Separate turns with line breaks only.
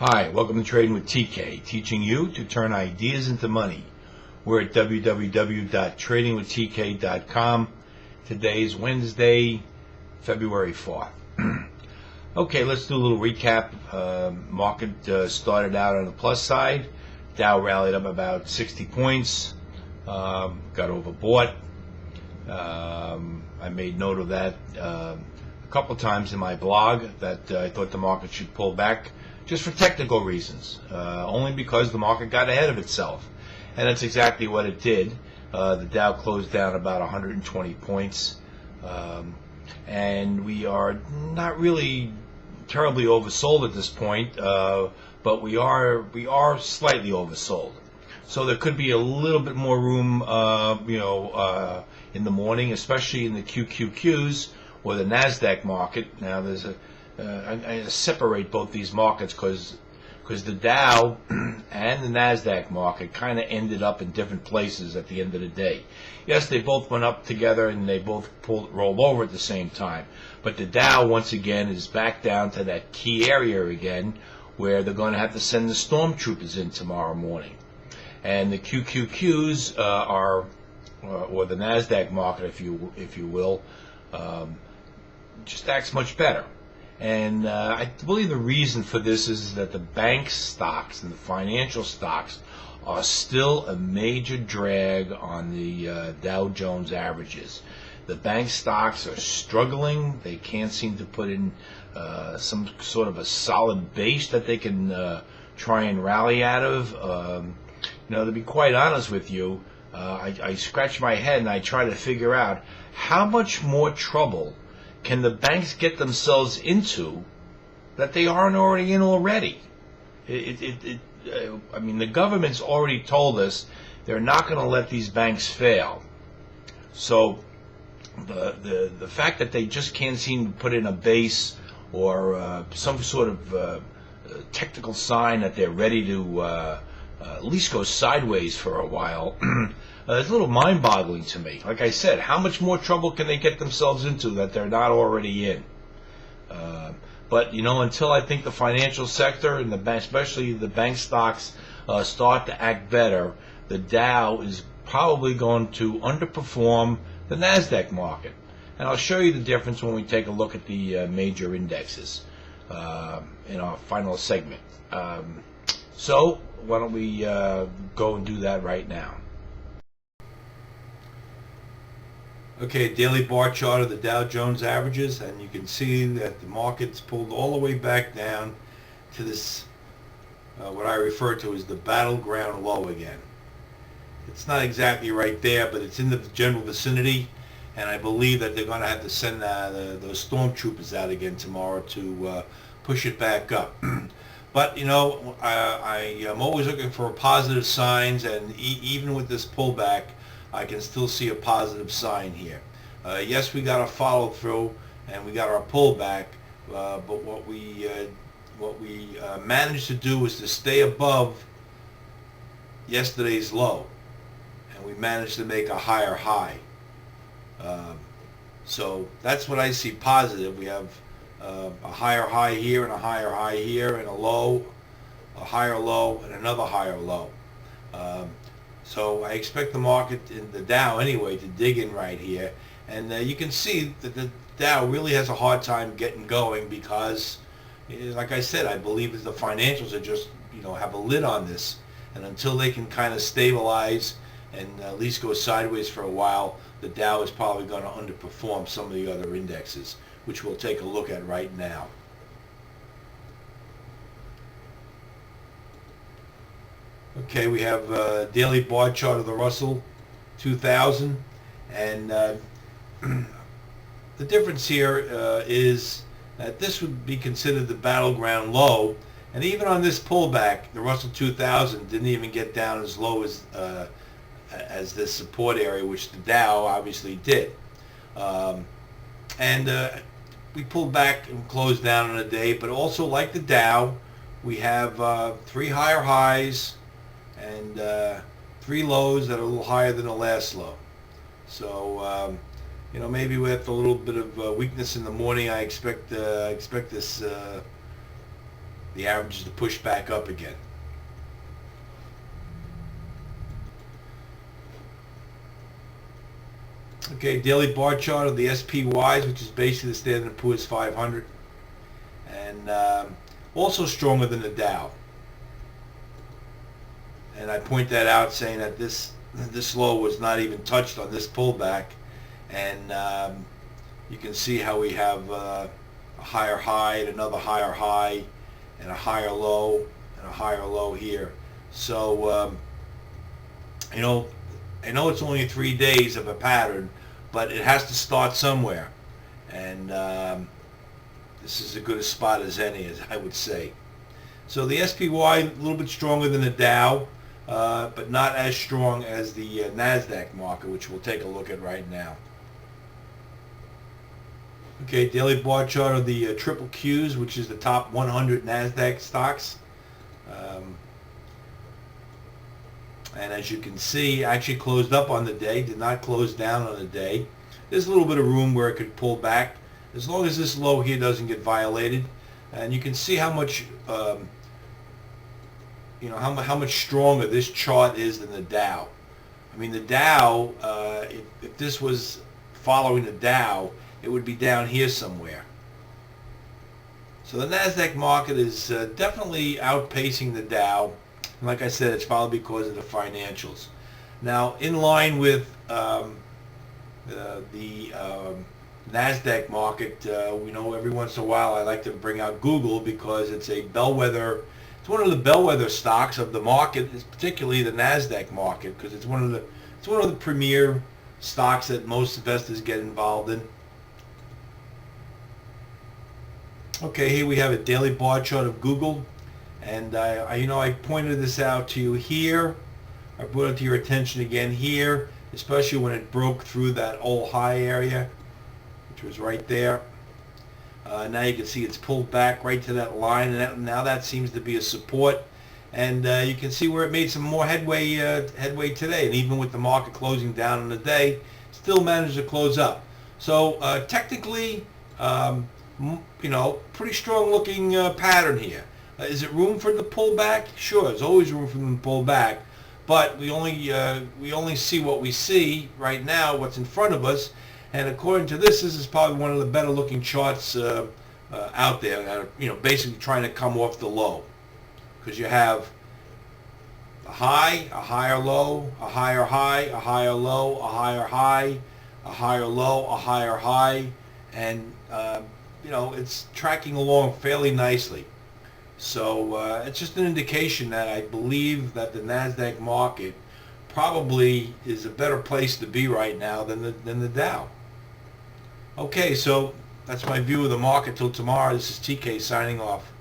Hi, welcome to Trading with TK, teaching you to turn ideas into money. We're at www.tradingwithtk.com. Today is Wednesday, February 4th. Okay, let's do a little recap. Market started out on the plus side. Dow rallied up about 60 points. Got overbought. I made note of that a couple times in my blog that I thought the market should pull back just for technical reasons, only because the market got ahead of itself. And that's exactly what it did. The Dow closed down about 120 points. And we are not really terribly oversold at this point, but we are slightly oversold. So there could be a little bit more room, in the morning, especially in the QQQs or the Nasdaq market. Now there's I separate both these markets because the Dow and the Nasdaq market kind of ended up in different places at the end of the day. Yes, they both went up together and they both rolled over at the same time. But the Dow, once again, is back down to that key area again where they're going to have to send the stormtroopers in tomorrow morning. And the QQQs or the Nasdaq market, if you will, just acts much better. And I believe the reason for this is that the bank stocks and the financial stocks are still a major drag on the Dow Jones averages. The bank stocks are struggling. They can't seem to put in some sort of a solid base that they can try and rally out of. To be quite honest with you, I scratch my head and I try to figure out how much more trouble can the banks get themselves into that they aren't already in already. The government's already told us they're not going to let these banks fail. So the fact that they just can't seem to put in a base or some sort of technical sign that they're ready to at least go sideways for a while, it's a little mind-boggling to me. Like I said, how much more trouble can they get themselves into that they're not already in? But until I think the financial sector and the bank, especially the bank stocks, start to act better, the Dow is probably going to underperform the Nasdaq market. And I'll show you the difference when we take a look at the major indexes in our final segment. So why don't we go and do that right now? Okay, daily bar chart of the Dow Jones averages, and you can see that the market's pulled all the way back down to this, what I refer to as the battleground low again. It's not exactly right there, but it's in the general vicinity, and I believe that they're going to have to send those stormtroopers out again tomorrow to push it back up. But I am always looking for positive signs, and even with this pullback, I can still see a positive sign here. Yes, we got a follow through and we got our pullback, but what we managed to do was to stay above yesterday's low, and we managed to make a higher high. So that's what I see positive. We have a higher high here and a higher high here and a higher low and another higher low. So I expect the market, in the Dow anyway, to dig in right here. And you can see that the Dow really has a hard time getting going because, like I said, I believe that the financials are just, have a lid on this. And until they can kind of stabilize and at least go sideways for a while, the Dow is probably going to underperform some of the other indexes, which we'll take a look at right now. Okay, we have a daily bar chart of the Russell 2000, and the difference here is that this would be considered the battleground low, and even on this pullback, the Russell 2000 didn't even get down as low as this support area, which the Dow obviously did. We pulled back and closed down in a day, but also like the Dow, we have 3 higher highs and 3 lows that are a little higher than the last low. So maybe with a little bit of weakness in the morning, I expect this the averages to push back up again. Okay, daily bar chart of the SPYs, which is basically the Standard & Poor's 500, and also stronger than the Dow. And I point that out, saying that this low was not even touched on this pullback, and you can see how we have a higher high and another higher high and a higher low and a higher low here. So I know it's only 3 days of a pattern, but it has to start somewhere, and this is as good a spot as any, as I would say. So the SPY a little bit stronger than the Dow, but not as strong as the NASDAQ market, which we'll take a look at right now. Okay, daily bar chart of the triple Qs, which is the top 100 NASDAQ stocks. And as you can see, actually closed up on the day, did not close down on the day. There's a little bit of room where it could pull back, as long as this low here doesn't get violated. And you can see how much, how much stronger this chart is than the Dow. I mean, the Dow, if this was following the Dow, it would be down here somewhere. So the NASDAQ market is definitely outpacing the Dow. And like I said, it's probably because of the financials. Now, in line with the NASDAQ market, every once in a while I like to bring out Google, because it's a bellwether. It's one of the bellwether stocks of the market, particularly the NASDAQ market, because it's one of the premier stocks that most investors get involved in. Okay, here we have a daily bar chart of Google. And I pointed this out to you here. I brought it to your attention again here, especially when it broke through that old high area, which was right there. Now you can see it's pulled back right to that line, and now that seems to be a support. And you can see where it made some more headway today. And even with the market closing down on the day, still managed to close up. So technically, pretty strong looking pattern here. Is it room for the pullback? Sure, there's always room for them to pull back, but we only see what we see right now, what's in front of us, and according to this is probably one of the better looking charts out there that are basically trying to come off the low, because you have a high, a higher low, a higher high, a higher low, a higher high, a higher low, a higher high, and it's tracking along fairly nicely. So it's just an indication that I believe that the NASDAQ market probably is a better place to be right now than the Dow. Okay, so that's my view of the market till tomorrow. This is TK signing off.